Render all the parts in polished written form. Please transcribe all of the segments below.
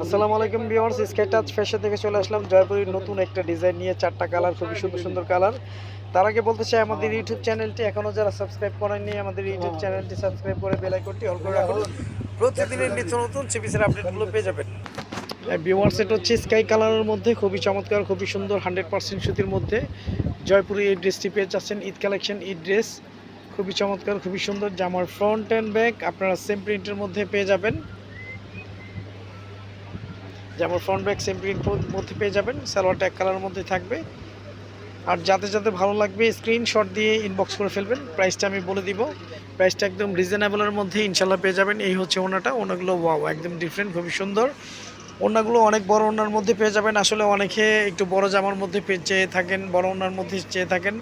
আসসালামু আলাইকুম viewers, sky touch fashion থেকে চলে আসলাম জয়পুরের নতুন একটা ডিজাইন নিয়ে। চারটা কালার, খুবই সুন্দর সুন্দর কালার। তার আগে বলতে চাই, আমাদের ইউটিউব চ্যানেলটি এখনও যারা সাবস্ক্রাইব করেননি, আমাদের ইউটিউব চ্যানেলটি সাবস্ক্রাইব করে বেল আইকনটি অল করে রাখুন। প্রতিদিনের নিত্য নতুন চিপিসের আপডেটগুলো পেয়ে যাবেন। ভিউয়ার্স, এটা হচ্ছে স্কাই কালারের মধ্যে খুবই চমৎকার, খুবই সুন্দর, 100% সুতির মধ্যে জয়পুরে এই ড্রেসটি পেয়ে যাচ্ছেন। ঈদ কালেকশন, ঈদ ড্রেস, খুবই চমৎকার, খুবই সুন্দর। জামার ফ্রন্ট অ্যান্ড ব্যাক আপনারা সেম প্রিন্টের মধ্যে পেয়ে যাবেন। যেমন ফ্রন্ট ব্যাক সেম প্রিন্ট মধ্যে পেয়ে যাবেন। সালোয়ারটা এক কালারের মধ্যে থাকবে। আর যাতে যাতে ভালো লাগবে স্ক্রিনশট দিয়ে ইনবক্স করে ফেলবেন। প্রাইসটা আমি বলে দিব, প্রাইসটা একদম রিজনেবলের মধ্যে ইনশাল্লাহ পেয়ে যাবেন। এই হচ্ছে ওনাটা, ওনাগুলো ওয়াও একদম ডিফারেন্ট, খুবই সুন্দর। ওনাগুলো অনেক বড় ওনার মধ্যে পেয়ে যাবেন। আসলে অনেকে একটু বড় জামার মধ্যে চেয়ে থাকেন, বড় ওনার মধ্যে চেয়ে থাকেন।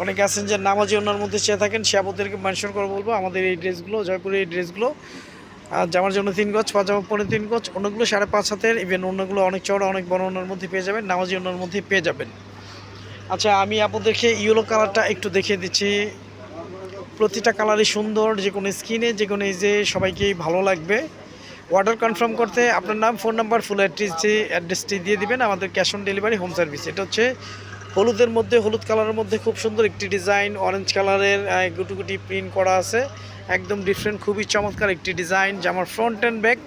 অনেকে আছেন যে নামাজি ওনার মধ্যে চেয়ে থাকেন, সে আপনাদেরকে মেনশন করে বলবো আমাদের এই ড্রেসগুলো, জয়পুরের এই ড্রেসগুলো আর জামার জন্য 3 গজ, পাজামা 3.5 গজ, অন্যগুলো 5.5 হাতের, ইভেন অন্যগুলো অনেক চড়া, অনেক বড় ওনার মধ্যে পেয়ে যাবেন, নামাজি ওনার মধ্যে পেয়ে যাবেন। আচ্ছা, আমি আপনাদেরকে ইয়েলো কালারটা একটু দেখিয়ে দিচ্ছি। প্রতিটা কালারই সুন্দর, যে কোনো স্কিনে, যে কোনো এজে সবাইকেই ভালো লাগবে। অর্ডার কনফার্ম করতে আপনার নাম, ফোন নাম্বার, ফুল অ্যাড্রেসটি দিয়ে দিবেন। আমাদের cash on delivery, home service. এটা হচ্ছে হলুদের মধ্যে, হলুদ কালারের মধ্যে খুব সুন্দর একটি ডিজাইন, অরেঞ্জ কালারের গুটি প্রিন্ট করা আছে, একদম ডিফারেন্ট, খুবই চমৎকার একটি ডিজাইন। জামার ফ্রন্ট অ্যান্ড ব্যাক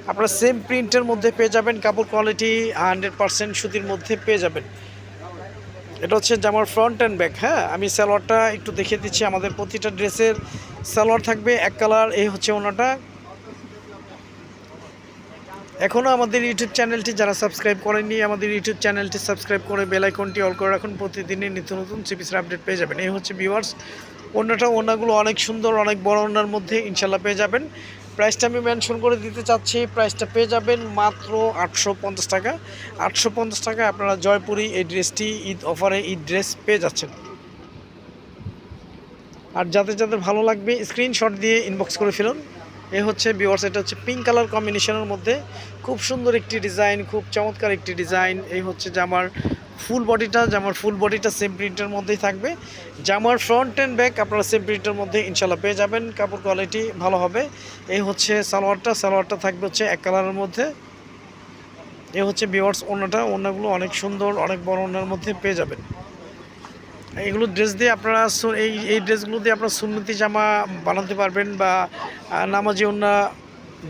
আপনারা সেম প্রিন্টের মধ্যে পেয়ে যাবেন। কাপড় কোয়ালিটি 100% সুতির মধ্যে পেয়ে যাবেন। এটা হচ্ছে জামার ফ্রন্ট অ্যান্ড ব্যাক। হ্যাঁ, আমি সালোয়ারটা একটু দেখিয়ে দিচ্ছি। আমাদের প্রতিটা ড্রেসের সালোয়ার থাকবে এক কালার। এই হচ্ছে ওনাটা। এখনও আমাদের ইউটিউব চ্যানেলটি যারা সাবস্ক্রাইব করেননি, আমাদের ইউটিউব চ্যানেলটি সাবস্ক্রাইব করে বেল আইকনটি অল করে রাখুন। প্রতিদিনই নিত্য নতুন চিপিসের আপডেট পেয়ে যাবেন। এই হচ্ছে ভিউয়ার্স ওনাটা। ওনাগুলো অনেক সুন্দর, অনেক বড় ওনার মধ্যে ইনশাল্লাহ পেয়ে যাবেন। প্রাইসটা আমি মেনশন করে দিতে চাচ্ছি। প্রাইসটা পেয়ে যাবেন মাত্র 850 টাকা। 850 টাকায় আপনারা জয়পুরি এই ড্রেসটি ঈদ অফারে ঈদ ড্রেস পেয়ে যাচ্ছেন। আর যাদের যাদের ভালো লাগবে স্ক্রিনশট দিয়ে ইনবক্স করে ফেলুন। এ হচ্ছে ভিউয়ার্স, এটা হচ্ছে পিঙ্ক কালার কম্বিনেশনের মধ্যে খুব সুন্দর একটি ডিজাইন, খুব চমৎকার একটি ডিজাইন। এই হচ্ছে জামার ফুল বডিটা, জামার ফুল বডিটা সেম প্রিন্টের মধ্যেই থাকবে। জামার ফ্রন্ট অ্যান্ড ব্যাক আপনারা সেম প্রিন্টের মধ্যে ইনশাল্লাহ পেয়ে যাবেন। কাপড় কোয়ালিটি ভালো হবে। এই হচ্ছে সালোয়ারটা, সালোয়ারটা থাকবে হচ্ছে এক কালারের মধ্যে। এ হচ্ছে ভিউয়ার্স ওড়নাটা। ওড়নাগুলো অনেক সুন্দর, অনেক বড় ওড়নার মধ্যে পেয়ে যাবেন। এগুলো ড্রেস দিয়ে আপনারা এই ড্রেসগুলো দিয়ে আপনারা সুন্নতি জামা বানাতে পারবেন, বা নামাজি ওড়না,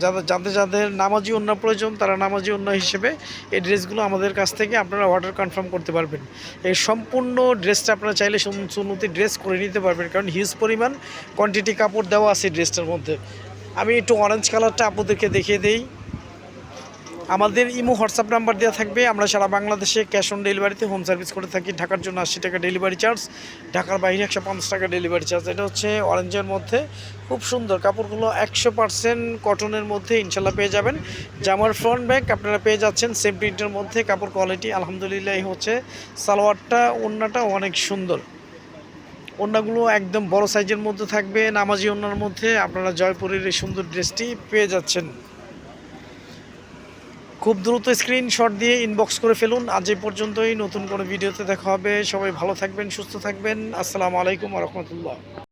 যাদের যাদের নামাজি ওড়না প্রয়োজন তারা নামাজি ওড়না হিসেবে এই ড্রেসগুলো আমাদের কাছ থেকে আপনারা অর্ডার কনফার্ম করতে পারবেন। এই সম্পূর্ণ ড্রেসটা আপনারা চাইলে সুন্নতি ড্রেস করে নিতে পারবেন, কারণ হিউজ পরিমাণ কোয়ান্টিটি কাপড় দেওয়া আছে ড্রেসটার মধ্যে। আমি একটু অরেঞ্জ কালারটা আপনাদেরকে দেখিয়ে দিই। আমাদের ইমো হোয়াটসঅ্যাপ নাম্বার দেওয়া থাকবে। আমরা সারা বাংলাদেশে ক্যাশ অন ডেলিভারিতে হোম সার্ভিস করে থাকি। ঢাকার জন্য 80 টাকা ডেলিভারি চার্জ, ঢাকার বাইরে 150 টাকা ডেলিভারি চার্জ। এটা হচ্ছে অরেঞ্জের মধ্যে খুব সুন্দর। কাপড়গুলো 100% কটনের মধ্যে ইনশাল্লাহ পেয়ে যাবেন। জামার ফ্রন্ট ব্যাক আপনারা পেয়ে যাচ্ছেন সেম প্রিন্টের মধ্যে। কাপড় কোয়ালিটি আলহামদুলিল্লাহ। এই হচ্ছে সালোয়ারটা, ওড়নাটা অনেক সুন্দর। ওড়নাগুলো একদম বড় সাইজের মধ্যে থাকবে, নামাজি ওড়নার মধ্যে আপনারা জয়পুরের এই সুন্দর ড্রেসটি পেয়ে যাচ্ছেন। খুব দ্রুত স্ক্রিনশট দিয়ে ইনবক্স করে ফেলুন। আজ এই পর্যন্তই, নতুন কোনো ভিডিওতে দেখা হবে। সবাই ভালো থাকবেন, সুস্থ থাকবেন। আসসালামু আলাইকুম ওয়া রাহমাতুল্লাহ।